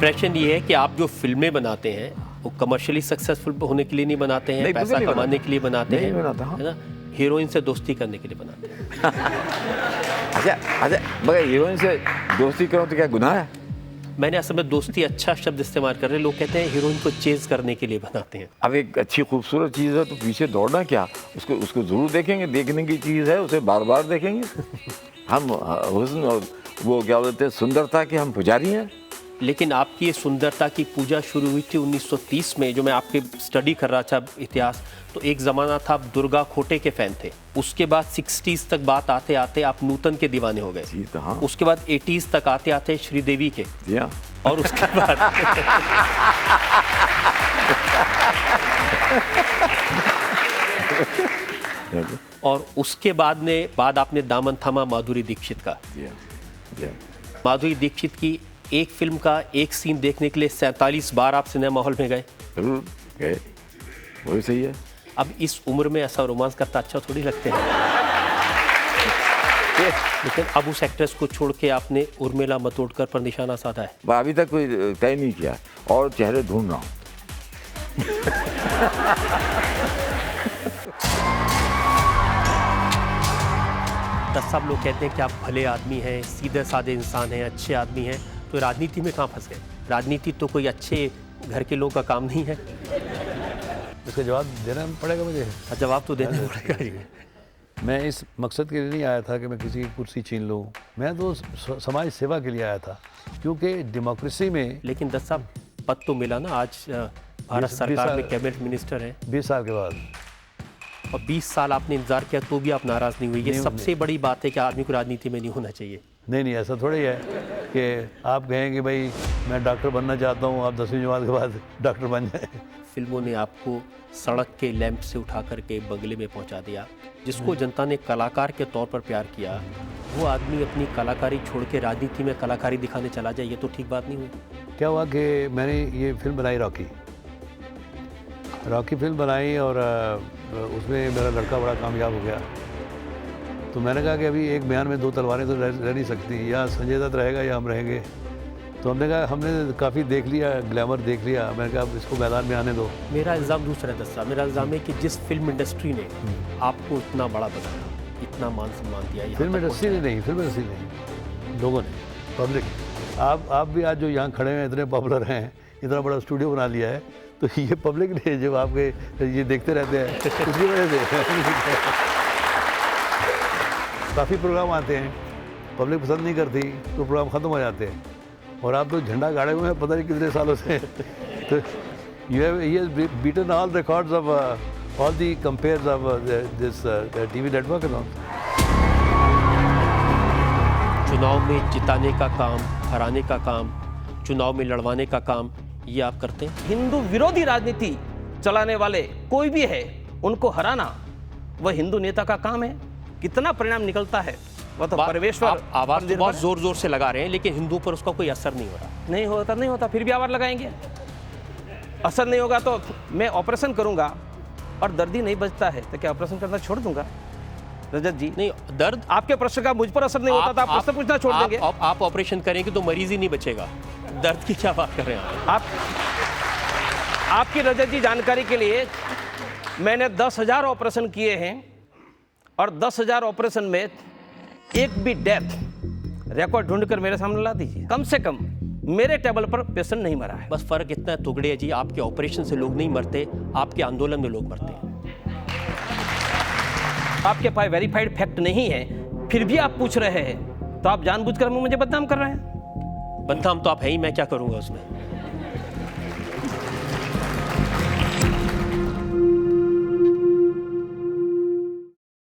Impression ये है कि आप जो फिल्में बनाते हैं वो कमर्शियली सक्सेसफुल होने के लिए नहीं बनाते हैं, पैसा कमाने के लिए बनाते हैं, है ना, हीरोइन से दोस्ती करने के लिए बनाते हैं। अच्छा मगर हीरोइन से दोस्ती करो तो क्या गुनाह है? मैंने असल में दोस्ती अच्छा शब्द इस्तेमाल कर रहे हैं, लोग कहते हैं हीरोइन को चेज करने के लिए बनाते हैं। अब एक अच्छी खूबसूरत चीज़ है तो पीछे दौड़ना क्या, उसको ज़रूर देखेंगे, देखने की चीज़ है, उसे बार बार देखेंगे। हम हुस्न और वो क्या बोलते हैं सुंदरता के हम पुजारी हैं। लेकिन आपकी ये सुंदरता की पूजा शुरू हुई थी 1930 में, जो मैं आपके स्टडी कर रहा था इतिहास, तो एक ज़माना था आप दुर्गा खोटे के फ़ैन थे, उसके बाद 60s तक बात आते आते आप नूतन के दीवाने हो गए, जी तो हाँ। उसके बाद 80s तक आते आते श्रीदेवी के, जी हाँ। और उसके बाद और उसके बाद आपने दामन थामा माधुरी दीक्षित का। जी हाँ। माधुरी दीक्षित की एक फिल्म का एक सीन देखने के लिए 47 बार आप सिनेमा हॉल में गए। जरूर गए, वही सही है। अब इस उम्र में ऐसा रोमांस करता अच्छा थोड़ी लगते हैं। लेकिन अब उस एक्ट्रेस को छोड़ के आपने उर्मिला मातोंडकर पर निशाना साधा है। अभी तक कोई तय नहीं किया और चेहरे ढूंढ रहा हूँ। दस साहब लोग कहते हैं कि आप भले आदमी हैं, सीधे साधे इंसान हैं, अच्छे आदमी हैं, तो राजनीति में कहाँ फंस गए? राजनीति तो कोई अच्छे घर के लोगों का काम नहीं है। इसका जवाब देना पड़ेगा मुझे। जवाब तो देना पड़ेगा जी। मैं इस मकसद के लिए नहीं आया था कि मैं किसी की कुर्सी छीन लूँ, मैं तो समाज सेवा के लिए आया था, क्योंकि डेमोक्रेसी में। लेकिन दस साहब पद तो मिला ना, आज भारत सरकार में कैबिनेट मिनिस्टर हैं 20 साल के बाद, और 20 साल आपने इंतजार किया तो भी आप नाराज़ नहीं हुए। ये सबसे बड़ी बात है कि आदमी को राजनीति में नहीं होना चाहिए। नहीं ऐसा थोड़ी है कि आप कहें कि भाई मैं डॉक्टर बनना चाहता हूँ, आप 10वीं जमात के बाद डॉक्टर बन जाए। फिल्मों ने आपको सड़क के लैंप से उठा करके बंगले में पहुंचा दिया। जिसको जनता ने कलाकार के तौर पर प्यार किया, वो आदमी अपनी कलाकारी छोड़ के राजनीति में कलाकारी दिखाने चला जाए, ये तो ठीक बात नहीं हुई। क्या हुआ कि मैंने ये फिल्म बनाई, रॉकी फिल्म बनाई, और उसमें मेरा लड़का बड़ा कामयाब हो गया। तो मैंने कहा कि अभी एक बयान में दो तलवारें तो रह नहीं सकती, या संजय दत्त रहेगा या हम रहेंगे। तो हमने कहा, हमने काफ़ी देख लिया, ग्लैमर देख लिया, मैंने कहा अब इसको मैदान में आने दो। मेरा इल्ज़ाम दूसरा है दस्ता, मेरा इल्ज़ाम है कि जिस फिल्म इंडस्ट्री ने आपको इतना बड़ा बनाया, इतना मान सम्मान दिया, फिल्म इंडस्ट्री ने नहीं, लोगों ने, पब्लिक। आप भी आज जो यहाँ खड़े हैं इतने पॉपुलर हैं, इतना बड़ा स्टूडियो बना लिया है, तो ये पब्लिक ने जो आपके ये देखते रहते हैं, उसकी वजह से काफ़ी प्रोग्राम आते हैं, पब्लिक पसंद नहीं करती तो प्रोग्राम ख़त्म हो जाते हैं, और आप तो झंडा गाड़े हुए हैं पता नहीं कितने सालों से। तो you have beaten all records of all the compares of this TV network and all. चुनाव में जिताने का काम, हराने का काम, चुनाव में लड़वाने का काम, ये आप करते हैं? हिंदू विरोधी राजनीति चलाने वाले कोई भी है, उनको हराना वह हिंदू नेता का काम है। कितना परिणाम निकलता है वह तो परमेश्वर। आवाज तो बहुत जोर जोर से लगा रहे हैं, लेकिन हिंदू पर उसका कोई असर नहीं हो रहा। नहीं होता, फिर भी आवाज लगाएंगे। असर नहीं होगा तो मैं ऑपरेशन करूंगा और दर्दी नहीं बचता है तो क्या ऑपरेशन करना छोड़ दूंगा? रजत जी, नहीं, दर्द आपके प्रश्न का मुझ पर असर नहीं होता था, आप प्रश्न पूछना छोड़ देंगे। आप ऑपरेशन करेंगे तो मरीज ही नहीं बचेगा। दर्द की क्या बात कर रहे हैं आप? आपकी रजत जी जानकारी के लिए मैंने 10,000 ऑपरेशन किए हैं, और 10,000 ऑपरेशन में एक भी डेथ रिकॉर्ड ढूंढकर मेरे सामने ला दीजिए। कम से कम मेरे टेबल पर पेशेंट नहीं मरा है। बस फर्क इतना तुगड़े है जी, आपके ऑपरेशन से लोग नहीं मरते, आपके आंदोलन में लोग मरते हैं। आपके पास वेरीफाइड फैक्ट नहीं है, फिर भी आप पूछ रहे हैं, तो आप जानबूझकर मुझे बदनाम कर रहे हैं। बदनाम तो आप है ही, मैं क्या करूंगा उसमें?